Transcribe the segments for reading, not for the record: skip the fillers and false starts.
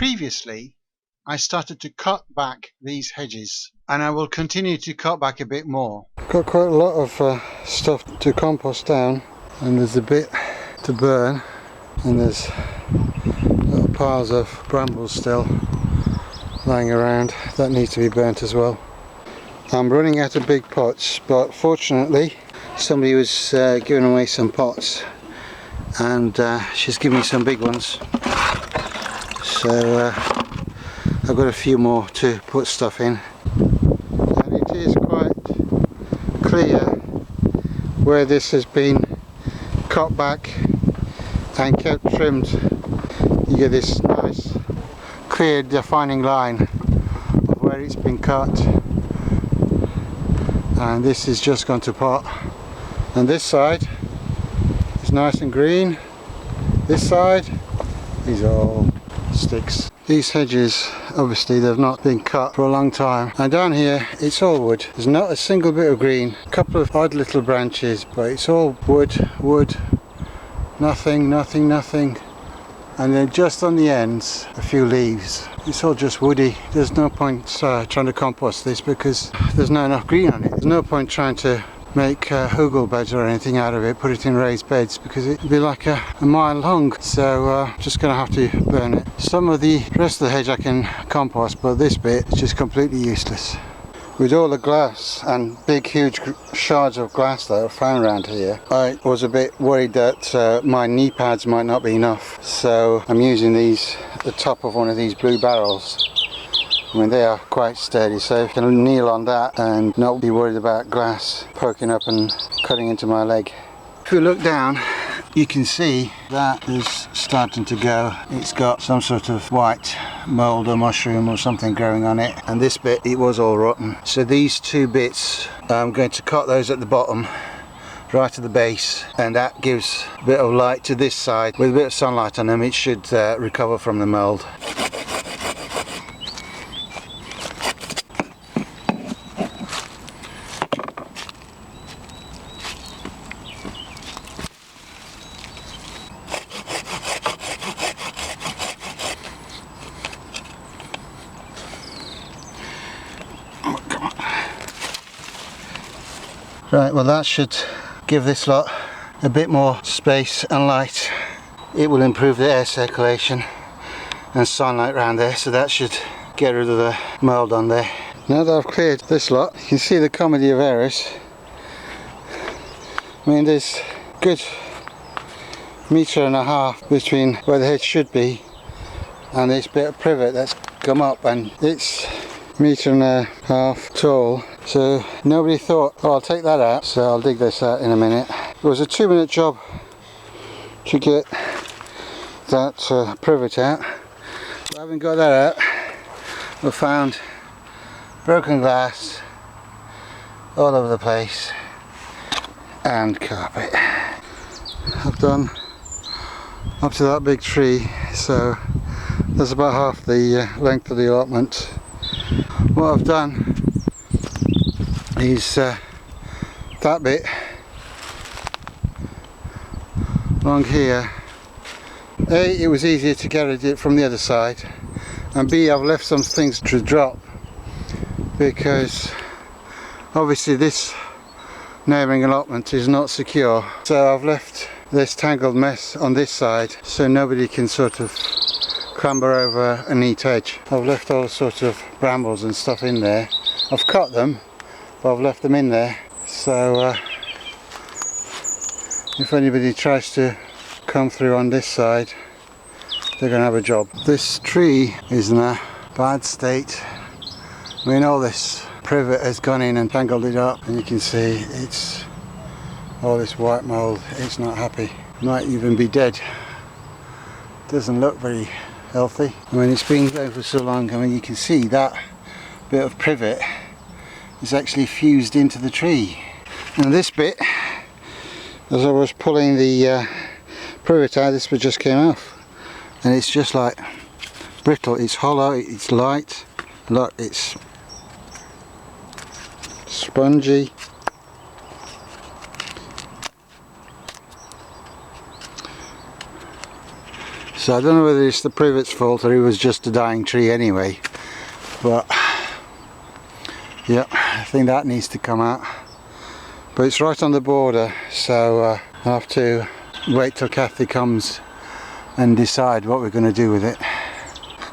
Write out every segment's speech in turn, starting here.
Previously, I started to cut back these hedges, and I will continue to cut back a bit more. Got quite a lot of stuff to compost down, and there's a bit to burn, and there's little piles of brambles still lying around that need to be burnt as well. I'm running out of big pots, but fortunately somebody was giving away some pots, and she's given me some big ones, so I've got a few more to put stuff in. And it is quite clear where this has been cut back and kept trimmed. You get this nice clear defining line of where it's been cut, and this is just gone to pot. And this side is nice and green. This side, these are all sticks. These hedges, obviously they've not been cut for a long time, and down here it's all wood. There's not a single bit of green, a couple of odd little branches, but it's all wood, nothing, and then just on the ends a few leaves. It's all just woody. There's no point trying to compost this because there's not enough green on it. There's no point trying to make hugel beds or anything out of it, put it in raised beds, because it'd be like a mile long. So just gonna have to burn it. Some of the rest of the hedge I can compost, but this bit is just completely useless. With all the glass and big huge shards of glass that I found around here, I was a bit worried that my knee pads might not be enough, so I'm using these at the top of one of these blue barrels. I mean, they are quite sturdy, so I can kneel on that and not be worried about glass poking up and cutting into my leg. If you look down, you can see that is starting to go. It's got some sort of white mould or mushroom or something growing on it, and this bit, it was all rotten. So these two bits, I'm going to cut those at the bottom right at the base, and that gives a bit of light to this side. With a bit of sunlight on them, it should recover from the mould. Right, well that should give this lot a bit more space and light. It will improve the air circulation and sunlight around there, so that should get rid of the mould on there. Now that I've cleared this lot, you can see the comedy of errors. I mean, there's a good metre and a half between where the hedge should be and this bit of privet that's come up, and it's metre and a half tall. So nobody thought, oh, I'll take that out, so I'll dig this out in a minute. It was a 2-minute job to get that privet out. But having got that out, we found broken glass all over the place and carpet. I've done up to that big tree, so that's about half the length of the allotment. What I've done is that bit along here. A, it was easier to get it from the other side, and B, I've left some things to drop because obviously this neighbouring allotment is not secure, so I've left this tangled mess on this side so nobody can sort of clamber over a neat edge. I've left all sorts of brambles and stuff in there. I've cut them, but I've left them in there, so if anybody tries to come through on this side, they're going to have a job. This tree is in a bad state. I mean, all this privet has gone in and tangled it up, and you can see it's all this white mould. It's not happy. Might even be dead. Doesn't look very healthy. I mean, it's been going for so long. I mean, you can see that bit of privet is actually fused into the tree, and this bit, as I was pulling the privet out, this bit just came off, and it's just like brittle. It's hollow, it's light, look, it's spongy. So I don't know whether it's the privet's fault or it was just a dying tree anyway, but yeah, I think that needs to come out. But it's right on the border, so I have to wait till Kathy comes and decide what we're going to do with it.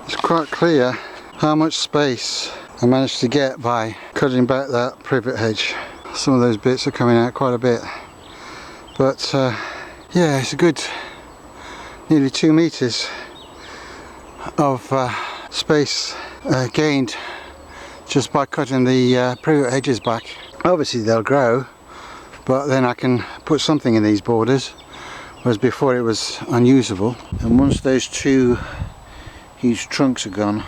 It's quite clear how much space I managed to get by cutting back that privet hedge. Some of those bits are coming out quite a bit, but yeah, it's a good nearly 2 meters of space gained just by cutting the privet hedges back. Obviously they'll grow, but then I can put something in these borders, whereas before it was unusable. And once those 2 huge trunks are gone,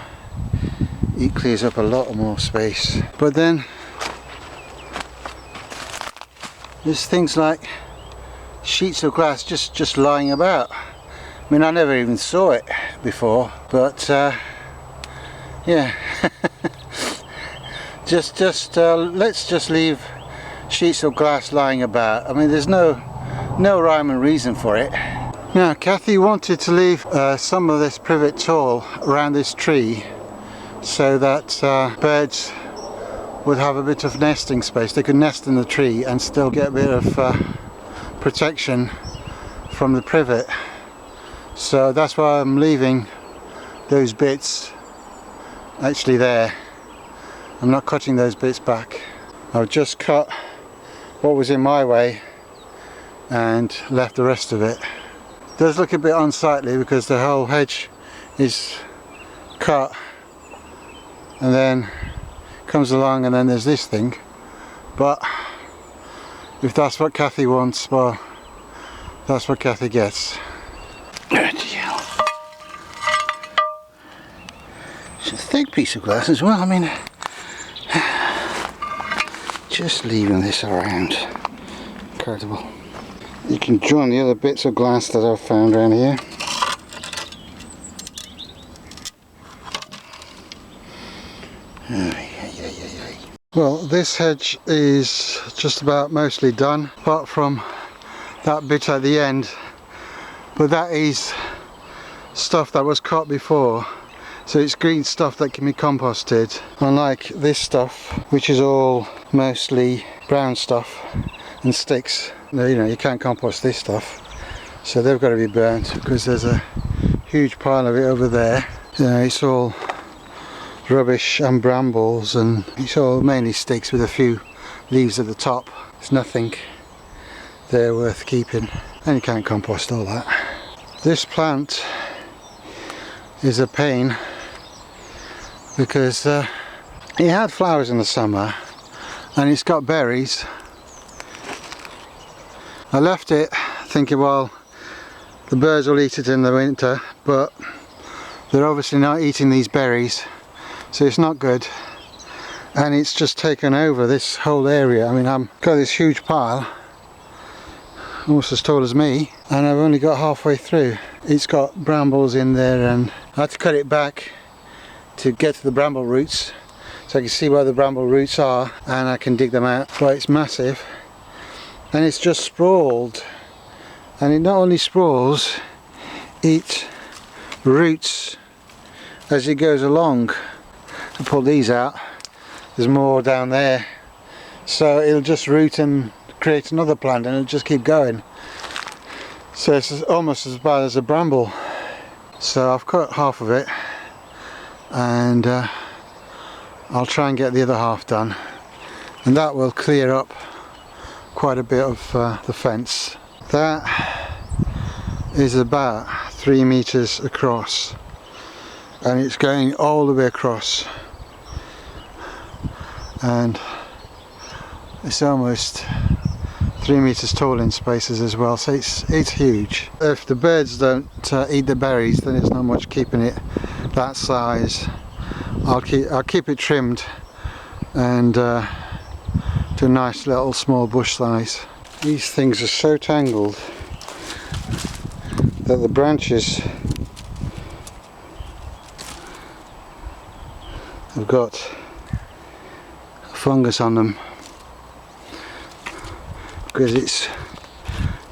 it clears up a lot more space. But then there's things like sheets of glass just lying about. I mean, I never even saw it before, but yeah. Let's just leave sheets of glass lying about. I mean, there's no rhyme and reason for it. Now, Kathy wanted to leave some of this privet tall around this tree so that birds would have a bit of nesting space. They could nest in the tree and still get a bit of protection from the privet. So that's why I'm leaving those bits actually there. I'm not cutting those bits back. I've just cut what was in my way and left the rest of it. It does look a bit unsightly because the whole hedge is cut and then comes along and then there's this thing. But if that's what Kathy wants, well, that's what Kathy gets. It's a thick piece of glass as well. I mean, just leaving this around, incredible. You can join the other bits of glass that I've found around here. Well, this hedge is just about mostly done, apart from that bit at the end, but that is stuff that was cut before, so it's green stuff that can be composted, unlike this stuff which is all mostly brown stuff and sticks. Now, you know, you can't compost this stuff, so they've got to be burnt because there's a huge pile of it over there. You know, it's all rubbish and brambles, and it's all mainly sticks with a few leaves at the top. There's nothing there worth keeping, and you can't compost all that. This plant is a pain because it had flowers in the summer and it's got berries. I left it thinking, well, the birds will eat it in the winter, but they're obviously not eating these berries, so it's not good, and it's just taken over this whole area. I mean, I've got this huge pile almost as tall as me, and I've only got halfway through. It's got brambles in there, and I had to cut it back to get to the bramble roots so I can see where the bramble roots are and I can dig them out. But it's massive and it's just sprawled, and it not only sprawls, it roots as it goes along. I pull these out, there's more down there, so it'll just root and create another plant and it'll just keep going. So it's almost as bad as a bramble. So I've cut half of it, and I'll try and get the other half done, and that will clear up quite a bit of the fence. That is about 3 meters across, and it's going all the way across, and it's almost 3 meters tall in spaces as well, so it's huge. If the birds don't eat the berries, then it's not much keeping it that size. I'll keep it trimmed and to a nice little small bush size. These things are so tangled that the branches have got fungus on them, because it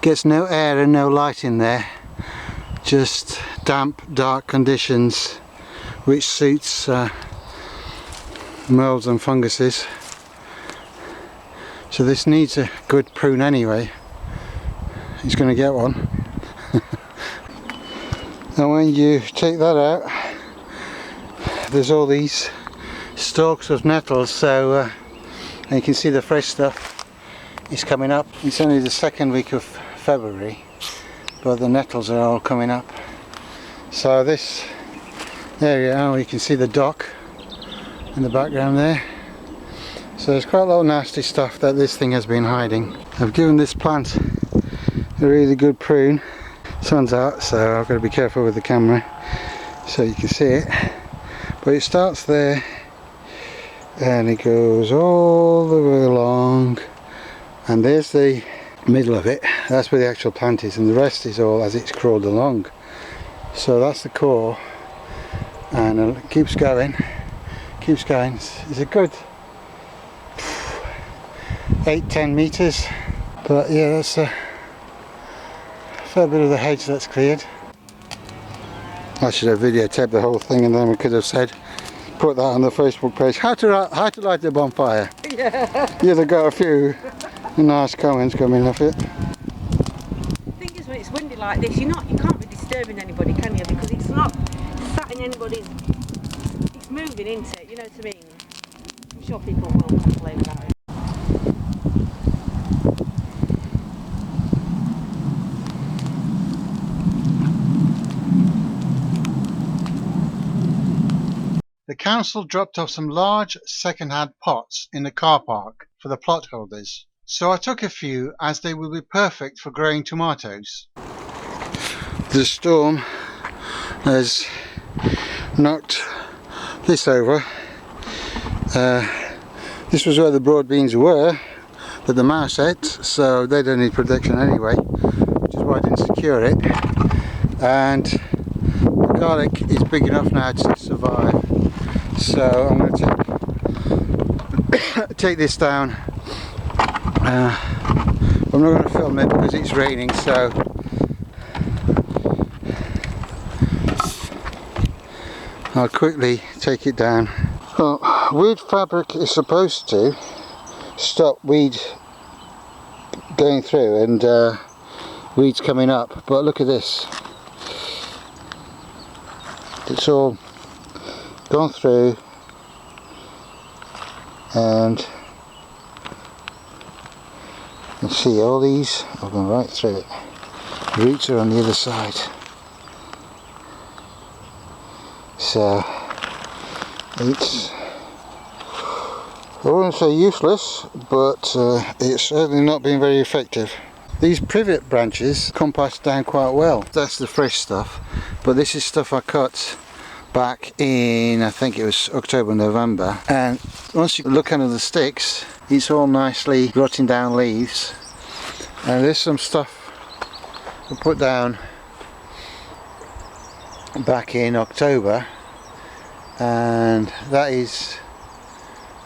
gets no air and no light in there, just damp, dark conditions, which suits molds and funguses. So this needs a good prune anyway. He's going to get one. And when you take that out, there's all these stalks of nettles, so and you can see the fresh stuff is coming up. It's only the second week of February, but the nettles are all coming up. So this area, you can see the dock in the background there. So there's quite a lot of nasty stuff that this thing has been hiding. I've given this plant a really good prune. Sun's out, so I've got to be careful with the camera so you can see it. But it starts there and it goes all the way along, and there's the middle of it. That's where the actual plant is, and the rest is all as it's crawled along. So that's the core, and it keeps going. It's a good 8-10 meters, but yeah, that's a fair bit of the hedge that's cleared. I should have videotaped the whole thing, and then we could have said, put that on the Facebook page, how to light a bonfire. Yeah. You'd have got a few nice comments coming off it. The thing is, when it's windy like this, you can't be disturbing anybody, can you? Because it's not sat in anybody's, it's moving into it, you know what I mean? I'm sure people will complain about it. The council dropped off some large second-hand pots in the car park for the plot holders, so I took a few as they will be perfect for growing tomatoes. The storm has knocked this over. This was where the broad beans were, but the mouse ate, so they don't need protection anyway, which is why I didn't secure it. And the garlic is big enough now to survive. So I'm going to take this down. I'm not going to film it because it's raining, so I'll quickly take it down. Well, weed fabric is supposed to stop weed going through and weeds coming up, but look at this. It's all gone through, and you can see all these have gone right through it. Roots are on the other side, so it's, I wouldn't say useless, but it's certainly not been very effective. These privet branches compost down quite well. That's the fresh stuff, but this is stuff I cut back in, I think it was October, November, and once you look under the sticks, it's all nicely rotting down leaves. And there's some stuff I put down back in October, and that is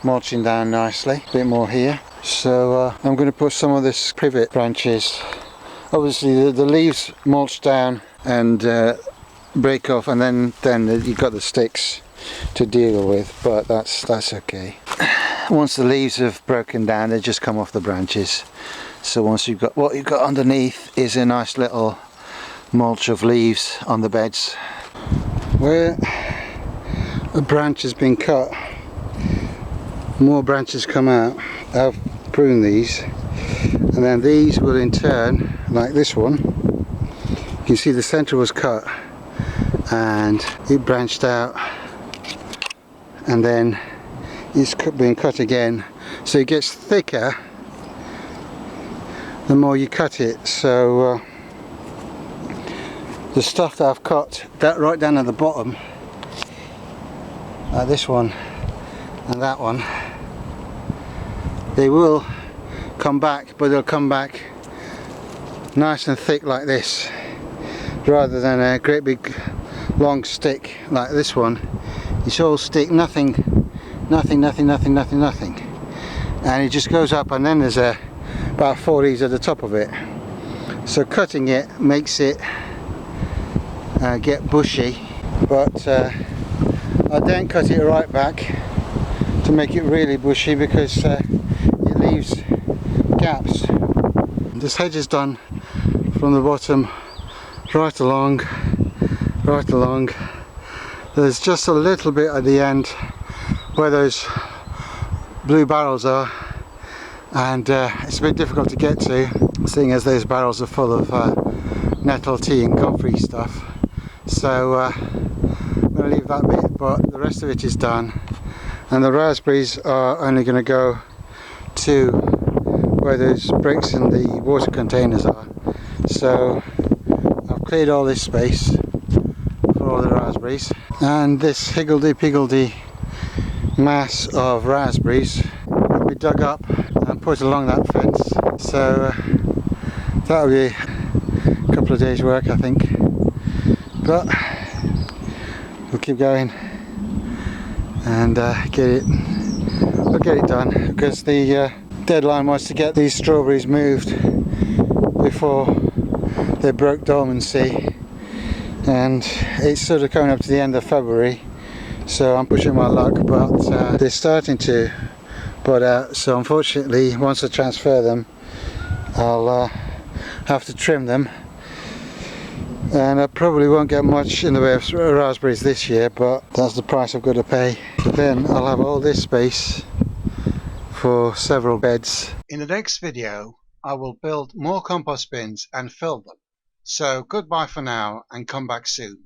mulching down nicely. A bit more here, so I'm going to put some of this privet branches. Obviously the leaves mulch down and break off, and then you've got the sticks to deal with, but that's okay. Once the leaves have broken down, they just come off the branches. So once you've got, what you've got underneath is a nice little mulch of leaves on the beds. Where a branch has been cut, more branches come out. I've pruned these, and then these will in turn, like this one, you can see the centre was cut and it branched out, and then it's being cut again, so it gets thicker the more you cut it. So the stuff that I've cut that right down at the bottom, this one and that one, they will come back, but they'll come back nice and thick like this, rather than a great big long stick like this one. It's all stick, nothing, and it just goes up, and then there's about 4 leaves at the top of it. So cutting it makes it get bushy, but I then cut it right back to make it really bushy because it leaves gaps. This hedge is done from the bottom right along. There's just a little bit at the end where those blue barrels are, and it's a bit difficult to get to, seeing as those barrels are full of nettle, tea and comfrey stuff. So I'm going to leave that bit, but the rest of it is done, and the raspberries are only going to go to where those bricks and the water containers are. So I've cleared all this space for all the raspberries, and this higgledy-piggledy mass of raspberries will be dug up and put along that fence. So that'll be a couple of days work, I think, but we'll keep going and we'll get it done, because the deadline was to get these strawberries moved before they broke dormancy, and it's sort of coming up to the end of February, so I'm pushing my luck, but they're starting to bud out. So unfortunately, once I transfer them, I'll have to trim them, and I probably won't get much in the way of raspberries this year, but that's the price I've got to pay. Then I'll have all this space for several beds. In the next video I will build more compost bins and fill them. So goodbye for now, and come back soon.